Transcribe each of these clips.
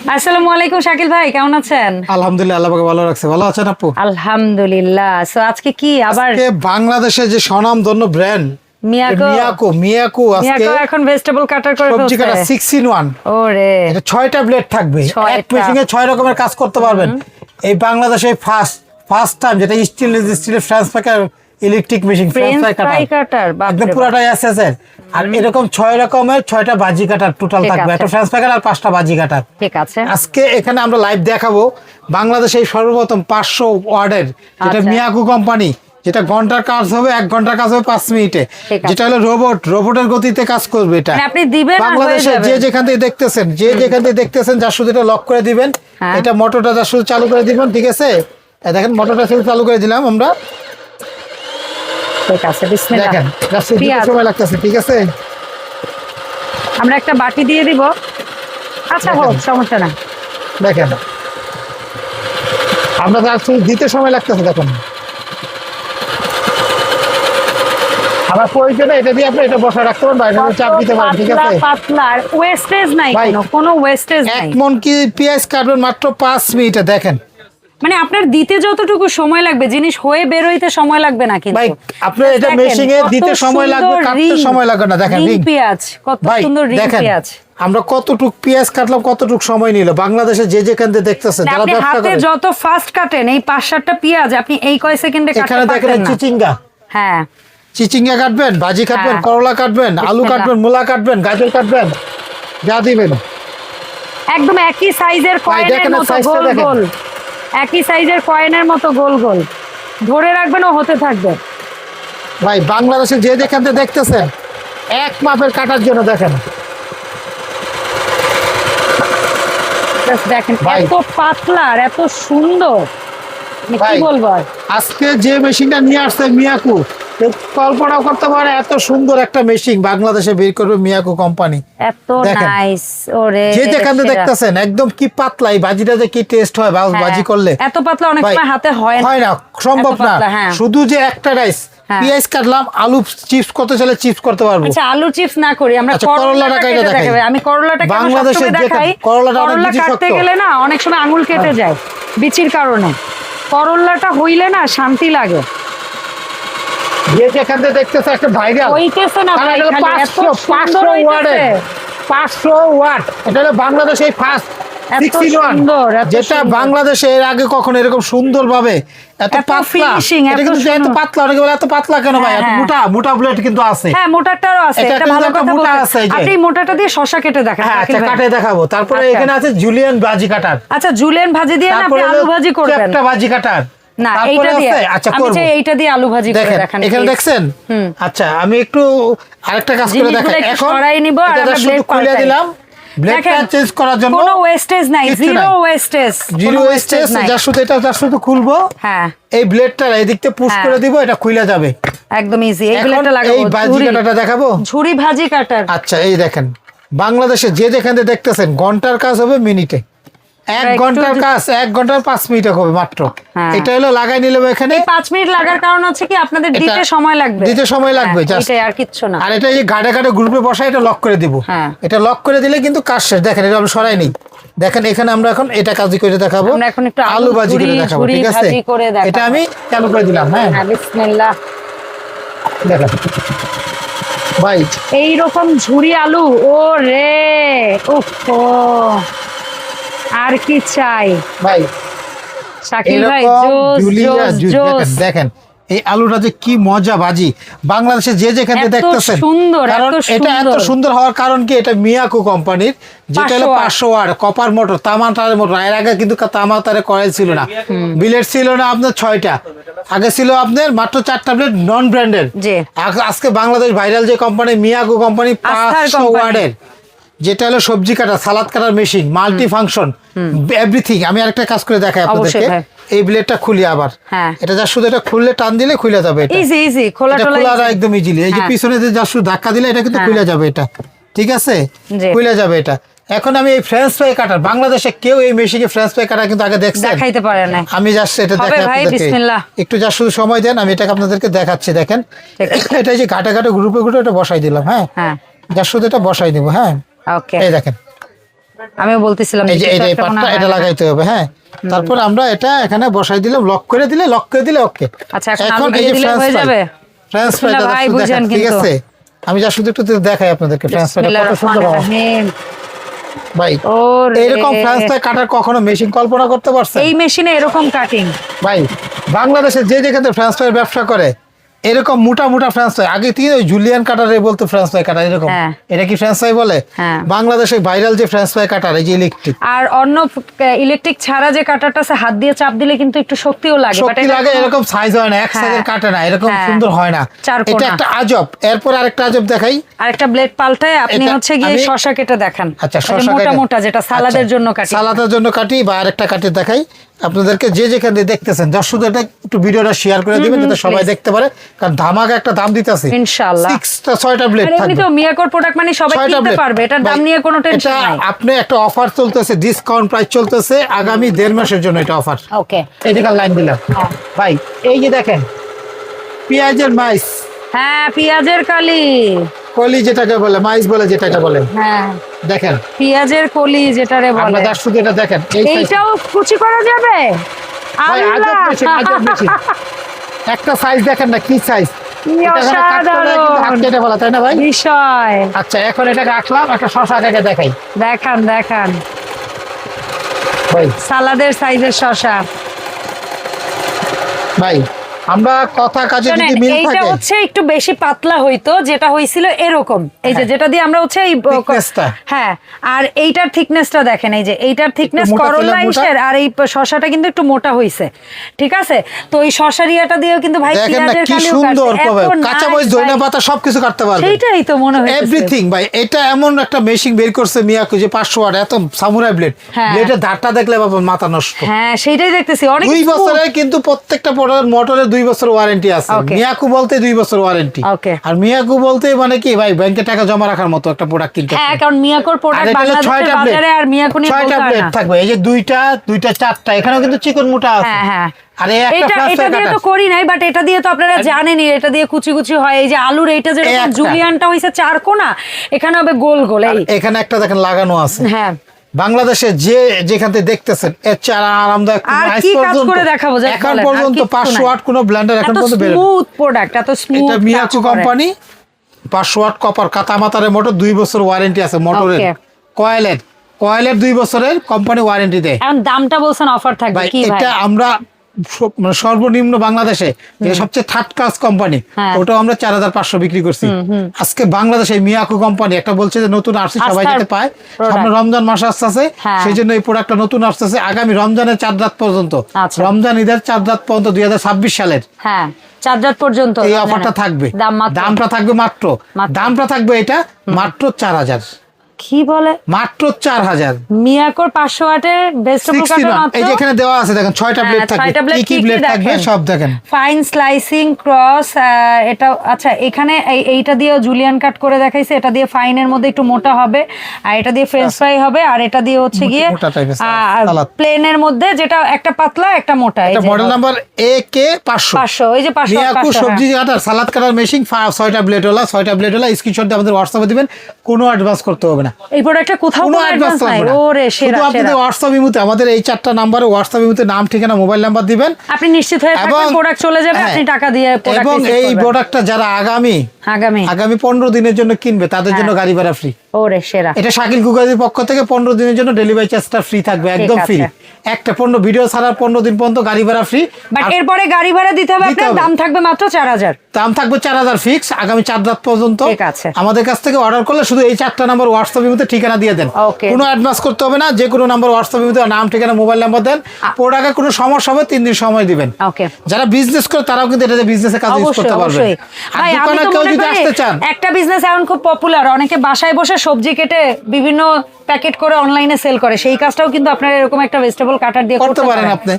আসসালামু আলাইকুম শাকিল ভাই, কেমন আছেন? আলহামদুলিল্লাহ, আল্লাহ পাক ভালো রাখছে। ভালো আছেন আপু? আলহামদুলিল্লাহ। সো আজকে কি আবার আজকে বাংলাদেশের যে স্বনামধন্য ব্র্যান্ড মিয়াকো আজকে এখন ভেজিটেবল কাটার করে সবজি কাটা 6 in 1। ওরে, এটা 6টা ব্লেড থাকবে, এক 6টা। মেশিনে 6 রকমের কাজ করতে পারবেন। এই বাংলাদেশে ফার্স্ট টাইম যেটা স্টিলের ট্রান্সফার ইলেকট্রিক মেশিন ফ্রাই কাটার একদম পুরাটাই এসএসএর। আর এরকম 6 রকমের 6টা বাজি কাটার টোটাল ঠিক থাকবে, আছে। একটা ট্রান্সফার আর 5টা বাজি কাটার। ঠিক আছে। আজকে এখানে আমরা লাইভ দেখাবো বাংলাদেশে এই সর্বপ্রথম 500 ওয়ার্ডের যেটা আচ্ছা। মিয়াকো কোম্পানি, যেটা ঘন্টার কাজ হবে 1 ঘন্টার কাজ হবে 5 মিনিটে, ঠিক আছে। যেটা হলো রোবটের গতিতে কাজ করবে। এটা মানে আপনি দিবেন আর হয়ে বাংলাদেশে যাবে। যে যেখান থেকে দেখতেছেন যার শুধু এটা লক করে দিবেন। হ্যাঁ। এটা মোটরটা যার শুধু চালু করে দিবেন, ঠিক আছে? এই দেখেন মোটরটা শুধু চালু করে দিলাম আমরা। ঠিক আছে, বিসমিল্লাহ। দেখেন যার শুধু পেঁয়াজ। সময় লাগতেছে, ঠিক আছে? আমরা একটা বাটি দিয়ে দিব। আচ্ছা, হোক, সমস্যা না। দেখেন আমরা যার শুধু দিতে সময় লাগতেছে, দেখুন আবার প্রয়োজনে এটা দিয়ে আপনি এটা বসায় রাখতে পারেন, বাইরে চাপ দিতে পারেন, ঠিক আছে? পাতলা ওয়েস্টেজ নাই, ভাই, কোনো ওয়েস্টেজ নাই। 1 মণ কি পেঁয়াজ কাটবেন মাত্র 5 মিনিটে। দেখেন মানে আপনার দিতে যতটুকু সময় লাগবে, জিনিস হয়ে বের হইতে সময় লাগবে না কিন্তু। ভাই, আপনার এটা দেখেন, মেশিনে কত দিতে সময় লাগবে, সুন্দর কাটতে ring, সময় লাগবে না। দেখেন ring ring। পেঁয়াজ, কত ভাই সুন্দর রিং দেখেন পেঁয়াজ। আমরা কতটুক পেঁয়াজ কাটলাম, কতটুক সময় নিল। বাংলাদেশে যে যেখান থেকে দেখতেছেন যারা আপনি ব্যবসা হাতে করে, যত ফাস্ট কাটেন, এই 5-7টা পেঁয়াজ আপনি এই কয় সেকেন্ডে কাটতে এখানে দেখেন পারবেন না। চিচিঙ্গা হ্যাঁ, চিচিঙ্গা কাটবেন, ভাজি কাটবেন, হ্যাঁ। করলা কাটবেন, আলু বিসমিল্লাহ। কাটবেন, মূলা কাটবেন, গাজর কাটবেন, যা দিবেন। একদম একই সাইজের কয়েনের দেখেন মতো size টা গোল দেখেন। গোল, একই সাইজের কয়েনের মতো গোল গোল ধরে রাখবেন, ও হতে থাকবে। ভাই বাংলাদেশে যে যেখান থেকে দেখতেছেন এক মাপের কাটার জন্য দেখেন। Just দেখেন ভাই। এত পাতলা আর এত সুন্দর, মানে কি ভাই। বলবো আর। আজকে যে মেশিনটা নিয়ে আসছে মিয়াকো, কেউ কল্পনাও করতে পারে এত সুন্দর একটা মেশিন বাংলাদেশে বের করবে মিয়াকো কোম্পানি। এত দেখেন। নাইস। ওরে, যে এটা যেখান থেকে সেরা। দেখতেছেন একদম কি পাতলা, এই ভাজিটা যে কি টেস্ট হয় হ্যাঁ, ভাজি করলে। এত পাতলা অনেক ভাই, সময় হাতে হয় না, সম্ভব এত না। পাতলা, হ্যাঁ। শুধু যে একটা রাইস হ্যাঁ। পেঁয়াজ কাটলাম, আলু চিপস করতে চাইলে চিপস করতে পারবো। আচ্ছা, আলু চিপস না করি আমরা, আচ্ছা, করলাটা করলাটা কেটে কেটে দেখাই। দেখাবে। আমি করলাটা কেন বাংলাদেশের সবসময় যে দেখাই, করলাটা অনেক করলা বেশি কাটতে শক্ত। গেলে না অনেক সময় আঙুল কেটে যায় বিচির কারণে। করলাটা হইলে না শান্তি লাগে। যে যেখান থেকে দেখতেছে একটা ভাইরাল হইতেছে না ভাই, খালি এত সুন্দর হইতেছে। 500 ওয়াট, এটা হলো বাংলাদেশে ফার্স্ট এত 6 in 1, সুন্দর, এত যেটা সুন্দর। বাংলাদেশে এর আগে কখনো এরকম সুন্দর ভাবে এত এত পাতলা। finishing, এটা এত কিন্তু এত সুন্দর। পাতলা, অনেকে বলে এত পাতলা কেন ভাই? হ্যাঁ, এত হ্যাঁ। মোটা ব্লেড কিন্তু আছে। হ্যাঁ, মোটাটারও আছে, এটা এটা কিন্তু ভালো একটা কথা মোটা বলছেন। আছে, এই যে। আপনি মোটাটা দিয়ে শসা কেটে দেখেন। হ্যাঁ, শাকিল আচ্ছা, ভাই। কাটে দেখাবো। তারপরে আচ্ছা। এখানে আছে জুলিয়ান ভাজি কাটার, আচ্ছা, জুলিয়ান ভাজি দিয়ে না আপনি তারপরে আলু ভাজি করবেন। চ্যাপ্টা ভাজি কাটার, না, তারপরে এইটা দিয়ে আছে, আচ্ছা আমি করব। চাই এইটা দিয়ে আলু ভাজি করে দেখেন দেখান। এখানে please। দেখছেন। আচ্ছা, আমি একটু আরেকটা কাজ করে জিনিসগুলো দেখাই। একটু এখন সরাই নিব আর এটা আমরা শুধু blade খুলে পাল্টাই। দিলাম, ব্লেডটা দেখেন, চেঞ্জ করার জন্য কোনো ওয়েস্টেজ নাই, কিচ্ছু জিরো নাই। Wastage, zero wastage. যা শুধু খুলবো, হ্যাঁ, এই ব্লেডটা এদিক থেকে পুশ হ্যাঁ। করে দিব, এটা খুলে যাবে। একদম ইজি। এই এখন ব্লেডটা লাগাবো, এই ভাজি কাটাটা দেখাবো। ঝুরি ভাজি কাটার। আচ্ছা, এই দেখেন বাংলাদেশে যে যেখান থেকে দেখতেছেন ঘন্টার কাজ হবে মিনিটে, 1 একটু ঘন্টার কাজ 1 ঘন্টার 5 মিনিটে হবে মাত্র। হ্যাঁ। এটা হলো লাগাই নিলে এখানে 5 মিনিট লাগার কারণ হচ্ছে কি আপনাদের এটা দিতে সময় লাগবে। দিতে সময় লাগবে, হ্যাঁ, just। এটাই, আর কিচ্ছু না। আর এটা এই গাড়ে গাড়ে গ্রুপে বসাই এটা লক করে দিব। হ্যাঁ। এটা লক করে দিলে কিন্তু কাজ শেষ। দেখেন এটা আমি সরাই নেই। দেখেন এখানে আমরা এখন এটা কাজ করে দেখাবো, আমরা এখন একটু আলু ভাজি করে ঝুরি দেখাবো, ঠিক আছে? ভাজি করে দেখাবো। এটা আমি চালু করে দিলাম। হ্যাঁ, হ্যাঁ, বিসমিল্লাহ। দেখেন ভাই, এইরকম ঝুরি আলু, ও রে, উফ, আর কি চাই ভাই শাকিল ভাই। এরকম জোস জুলিয়া জোস জুস। জোস। দেখেন এই আলুটা যে কি মজা ভাজি, বাংলাদেশে যে যেখানে এত দেখতেছেন। সুন্দর, কারণ এত এটা এত সুন্দর। সুন্দর হওয়ার কারণ কি, এটা মিয়াকো কোম্পানির, যেটা হলো 500 ওয়াট কপার মোটর, তামা তারের মোটর। এর আগে কিন্তু তামা তারে করাই ছিল না, বিলেট ছিল না আপনার 6টা, আগে ছিল আপনার মাত্র 4টা ব্লেড নন ব্র্যান্ডের। জি। আজকে বাংলাদেশ ভাইরাল যে কোম্পানি মিয়াকো কোম্পানি, আস্থার 500 কোম্পানি। ওয়াটের, যেটা হলো সবজি কাটা, সালাদ কাটার মেশিন, মাল্টি ফাংশন, এভরিথিং। আমি আরেকটা কাজ করে দেখাই অবশ্যই আপনাদেরকে। ভাই। এই ব্লেডটা খুলি আবার। হ্যাঁ। এটা যা শুধু এটা খুললে টান দিলে খুলে যাবে। এটা ইজি ইজি, খোলা এটা টোলা খোলা easy। একদম ইজিলি। এই যে হ্যাঁ। পিছনে যে যা শুধু ধাক্কা দিলে এটা কিন্তু হ্যাঁ। খুলে যাবে। এটা ঠিক আছে, জি। খুলে যাবে এটা। এখন আমি এই ফ্রেঞ্চ ফ্রাই কাটার, বাংলাদেশে কেউ এই মেশিনে ফ্রেঞ্চ ফ্রাই কাটা কিন্তু আগে দেখছেন? দেখাইতে পারে না। আমি জাস্ট এটা হবে দেখাই ভাই, আপনাদেরকে। বিসমিল্লাহ। একটু যা শুধু সময় দেন, আমি এটাকে আপনাদেরকে দেখাচ্ছি। দেখেন এটা এই যে ঘাটে ঘাটে গ্রুপে গ্রুপে এটা বসাই দিলাম। হ্যাঁ, হ্যাঁ, যা শুধু এটা বসাই দেবো। হ্যাঁ, ওকে। এই দেখেন আমিও বলতেছিলাম এই যে এই পাটটা এটা লাগাইতে হবে, হ্যাঁ। তারপর আমরা এটা এখানে বসাই দিলাম, লক করে দিলে ওকে। আচ্ছা, এখন এই যে ফ্রেঞ্চ হয়ে যাবে। ফ্রেঞ্চ ফ্রাইটা ভাই বুঝেন ঠিক কিন্তু। আছে, আমি যা শুধু একটু দেখাই আপনাদেরকে ফ্রেঞ্চ ফ্রাইটা কত সুন্দর হয় ভাই। এরকম ফ্রেঞ্চ ফ্রাই কাটার কখনো মেশিন কল্পনা করতে পারছেন? এই মেশিনে এরকম কাটিং ভাই বাংলাদেশে যে যেখানে ফ্রেঞ্চ ফ্রাই ব্যবসা করে এরকম মোটা মোটা ফ্রেঞ্চ ফ্রাই, আগে তিন ওই জুলিয়ান কাটারে বলতো ফ্রেঞ্চ ফ্রাই কাটার, এরকম এটা কি ফ্রেঞ্চ ফ্রাই বলে? বাংলাদেশে ভাইরাল যে ফ্রেঞ্চ ফ্রাই কাটার, এই যে ইলেকট্রিক আর অন্য ইলেকট্রিক ছাড়া যে কাটারটা আছে হাত দিয়ে চাপ দিলে কিন্তু একটু শক্তিও লাগে, শক্তি লাগে, এরকম সাইজ হয় না, এক সাইজের কাটে না, এরকম সুন্দর হয় না, এটা একটা আজব। এরপর আরেকটা আজব দেখাই, আরেকটা ব্লেড পাল্টায় আপনি হচ্ছে গিয়ে শসা কেটে দেখান। আচ্ছা, শসা মোটা মোটা যেটা সালাদের জন্য কাটি, সালাদের জন্য কাটি, বা আরেকটা কাটি দেখাই আপনাদেরকে, যে যেখানে দেখতেছেন দর্শক এটা একটু ভিডিওটা শেয়ার করে দিবেন যাতে সবাই দেখতে পারে, কারণ ধামাকা একটা দাম দিতেছি ইনশাআল্লাহ। 6টা ব্লেড থাকবে, এমনি তো মিয়াকোর প্রোডাক্ট মানে সবাই কিনতে পারবে, এটার দাম নিয়ে কোনো টেনশন নাই। আপনি একটা অফার চলতেছে, ডিসকাউন্ট প্রাইস চলতেছে আগামী 1.5 মাসের জন্য এটা অফার। ওকে, এই যে লাইন দিলাম ভাই, এই যে দেখেন পেঁয়াজের মাইস, হ্যাঁ পেঁয়াজের কলি যেটাকে বলে, মাইস বলে যেটাকে বলে, হ্যাঁ দেখেন পেঁয়াজের কলি যেটারে বলে, আপনারা শুধু এটা দেখেন, এইটাও কুচি করা যাবে। ভাই আজব মেশিন, আজব মেশিন, একটা সাইজ দেখেন না কি সাইজ, হাত কেটে বলা, তাই না ভাই বিষয়। আচ্ছা, এখন এটাকে রাখলাম, একটা শসা আগে দেখাই, দেখান ভাই সালাদের সাইজের শসা। ভাই আমরা কথা কাজে যদি মিল থাকে, এইটা হচ্ছে একটু বেশি পাতলা হইতো, যেটা হইছিল এরকম, এই যে যেটা দিয়ে আমরা হচ্ছে এই হ্যাঁ, আর এইটার থিকনেসটা দেখেন, এই যে এইটার থিকনেস করলা ইসের, আর এই শসাটা কিন্তু একটু মোটা হইছে, ঠিক আছে। তো এই শসারিয়াটা দিয়েও কিন্তু ভাই পেঁয়াজের কি সুন্দর পাবে, কাঁচা মরিচ ধনিয়া পাতা সবকিছু কাটতে পারবে, সেইটাই তো মনে হয় এভরিথিং ভাই। এটা এমন একটা মেশিন বের করছে মিয়াকো যে 500 ওয়াট, এত সামুরাই ব্লেড, ব্লেডের ধারটা দেখলে বাবা মাথা নষ্ট। হ্যাঁ সেইটাই দেখতেছি, অনেক 2 বছরের কিন্তু প্রত্যেকটা মোটরের 2 বছর ওয়ারেন্টি আছে। মিয়াকো বলতে 2 বছর ওয়ারেন্টি, আর মিয়াকো বলতে মানে কি ভাই ব্যাংকে টাকা জমা রাখার মতো একটা প্রোডাক্ট কিনতে। হ্যাঁ, কারণ মিয়াকোর প্রোডাক্ট বাংলাদেশের বাজারে, আর মিয়াকো নিয়ে 6টা ব্লেড থাকবে, এই যে দুইটা 4টা, এখানেও কিন্তু চিকন মোটা আছে। হ্যাঁ, আরে এটা দিয়ে তো করি নাই, বাট এটা দিয়ে তো আপনারা জানেনই, এটা দিয়ে কুচি কুচি হয়। এই যে আলুর এইটা যেরকম জুলিয়ানটা হইছে 4 কোনা, এখানে হবে গোল গোল। এখানে একটা দেখেন লাগানো আছে। হ্যাঁ, বাংলাদেশে যে যেখান থেকে দেখতেছেন এর চেয়ে আরামদায়ক এখন পর্যন্ত 500 ওয়াট কোন ব্লেন্ডার এখন পর্যন্ত বের হয়নি। স্মুথ প্রোডাক্ট, এত স্মুথ। এটা মিয়াকো কোম্পানি 500 ওয়াট কপার কাতামাতারের মোটর, 2 বছর ওয়ারেন্টি আছে মোটরের। কয়েলের 2 বছরের কোম্পানি ওয়ারেন্টি দেয়। এখন দামটা বলছেন অফার থাকবে কি ভাই? এটা আমরা সর্বনিম্ন বাংলাদেশে যে সবচেয়ে থার্ড ক্লাস কোম্পানি, ওটাও আমরা 4500 বিক্রি করছি। আজকে বাংলাদেশে মিয়াকো কোম্পানি একটা বলছে যে নতুন আসছে, সবাই যাতে পায়, সামনে রমজান মাস আসতেছে, সেই জন্য এই প্রোডাক্টটা নতুন আসতেছে আগামী রমজানের 4 রাত পর্যন্ত, রমজান ঈদের 4 রাত পর্যন্ত 2026 সালের 4 রাত পর্যন্ত এই অফারটা থাকবে। দামটা থাকবে দামটা থাকবে এটা মাত্র 4000। কি বলে? মাত্র 4000। মিয়াকোর 500 ওয়াটের বেস্টেবল কাটার মাত্র, এই যে এখানে দেওয়া আছে দেখেন 6টা ব্লেড থাকবে, কি ব্লেড থাকবে সব দেখেন, ফাইন স্লাইসিং, ক্রস, এটা আচ্ছা এখানে এইটা দিয়ে জুলিয়ান কাট করে দেখাইছে, এটা দিয়ে ফাইনের মধ্যে একটু মোটা হবে, আর এটা দিয়ে ফ্রেঞ্চ ফ্রাই হবে, আর এটা দিয়ে হচ্ছে গিয়ে প্লেনের মধ্যে যেটা একটা পাতলা একটা মোটা। এটা মডেল নাম্বার AK 500, এই যে 500 মিয়াকো সবজি কাটার সালাদ কাটার মেশিন, 6টা ব্লেড ওলা, স্ক্রিনশট দিয়ে আমাদের হোয়াটসঅ্যাপে দিবেন, কোনো অ্যাডভান্স করতে হবে না। এই প্রোডাক্টটা কোথাও কোনো অ্যাডভান্স নাই, ওরে সেরা সেরা। আপনাদের হোয়াটসঅ্যাপ ইমোতে আমাদের এই 4টা নাম্বারে হোয়াটসঅ্যাপ ইমোতে নাম ঠিকানা মোবাইল নাম্বার দিবেন, আপনি নিশ্চিত হয়ে থাকবেন প্রোডাক্ট চলে যাবে, আপনি টাকা দিয়ে প্রোডাক্ট এবং এই প্রোডাক্টটা যারা আগামী 15 দিনের জন্য কিনবে তাদের জন্য গাড়ি ভাড়া ফ্রি। ওরে সেরা। এটা শাকিল কুকারির পক্ষ থেকে 15 দিনের জন্য ডেলিভারি চার্জটা ফ্রি থাকবে, একদম ফ্রি। একটা 15 ভিডিও ছাড়ার 15 দিন পর্যন্ত গাড়ি ভাড়া ফ্রি, বাট এরপরে গাড়ি ভাড়া দিতে হবে আপনার, দাম থাকবে মাত্র 4000। দাম থাকবে 4000 ফিক্স আগামী 4 রাত পর্যন্ত। ঠিক আছে, আমাদের কাছ থেকে অর্ডার করলে শুধু এই 4টা নাম্বার হোয়াটসঅ্যাপের মধ্যে ঠিকানা দিয়ে দেন, কোনো অ্যাডভান্স করতে হবে না, যে কোনো নাম্বার হোয়াটসঅ্যাপের মধ্যে নাম ঠিকানা মোবাইল নাম্বার দেন, প্রোডাক্টে কোনো সমস্যা হবে 3 দিন সময় দিবেন। যারা বিজনেস করে তারাও কিন্তু এটাতে বিজনেসের কাজে ইউজ করতে পারবে। আর দোকানে কেউ যদি আসতে চান, একটা বিজনেস এখন খুব পপুলার, অনেকে বাসায় বসে সবজি কেটে বিভিন্ন প্যাকেট করে অনলাইনে সেল করে, সেই কাজটাও কিন্তু আপনারা এরকম একটা ভেজিটেবল কাটার দিয়ে করতে পারেন। আপনি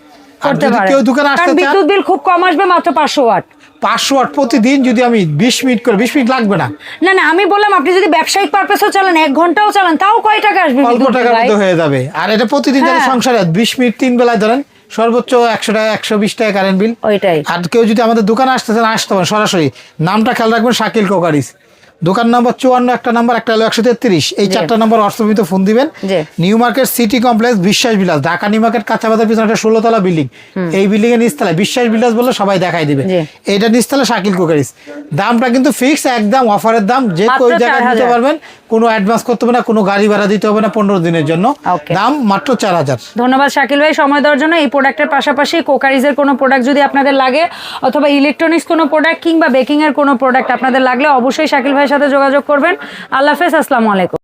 করতে পারেন, কেউ দোকানে আসতে চান, বিদ্যুৎ বিল খুব কম আসবে, মাত্র 500 ওয়াট। 500 ওয়াট প্রতিদিন যদি আমি 20 মিনিট করে, 20 মিনিট লাগবে না। না আমি বললাম আপনি যদি ব্যবসায়িক পারপাসও চালান, 1 ঘন্টাও চালান, তাও কয় টাকা আসবে? অল্প টাকার মধ্যে হয়ে যাবে। আর এটা প্রতিদিন যারা সংসারে 20 মিনিট 3 বেলায় ধরেন সর্বোচ্চ 100 টাকা 120 টাকা কারেন্ট বিল। ওইটাই। আর কেউ যদি আমাদের দোকানে আসতে চান, আসতে পারেন সরাসরি। নামটা খেয়াল রাখবেন, শাকিল কোকারিজ। দোকান নাম্বার 54, একটা নাম্বার, একটা হলো 133। এই 4টা নাম্বার হোয়াটসঅ্যাপে ফোন দিবেন। নিউ মার্কেট সিটি কমপ্লেক্স, বিশ্বাস বিলাস, ঢাকা নিউ মার্কেট কাঁচা বাজার পিছনে একটা 16 তলা বিল্ডিং। এই বিল্ডিং এর নিচতলায় বিশ্বাস বিলাস বলে সবাই দেখাই দিবে। এটা নিচতলা শাকিল কুকারিজ। দামটা কিন্তু ফিক্স একদম, অফারের দাম, যে কোই জায়গায় দিতে পারবেন, কোনো অ্যাডভান্স করতে হবে না, কোনো গাড়ি ভাড়া দিতে হবে না 15 দিনের জন্য, দাম মাত্র 4000। ধন্যবাদ শাকিল ভাই সময় দেওয়ার জন্য। এই প্রোডাক্টের পাশাপাশি কোকারিজের কোনো প্রোডাক্ট যদি আপনাদের লাগে, অথবা ইলেকট্রনিক্স কোনো প্রোডাক্ট কিংবা বেকিং এর কোনো প্রোডাক্ট আপনাদের লাগলে অবশ্যই শাকিল ভাইয়ের সাথে যোগাযোগ করবেন। আল্লাহ হাফেজ, আসসালামু আলাইকুম।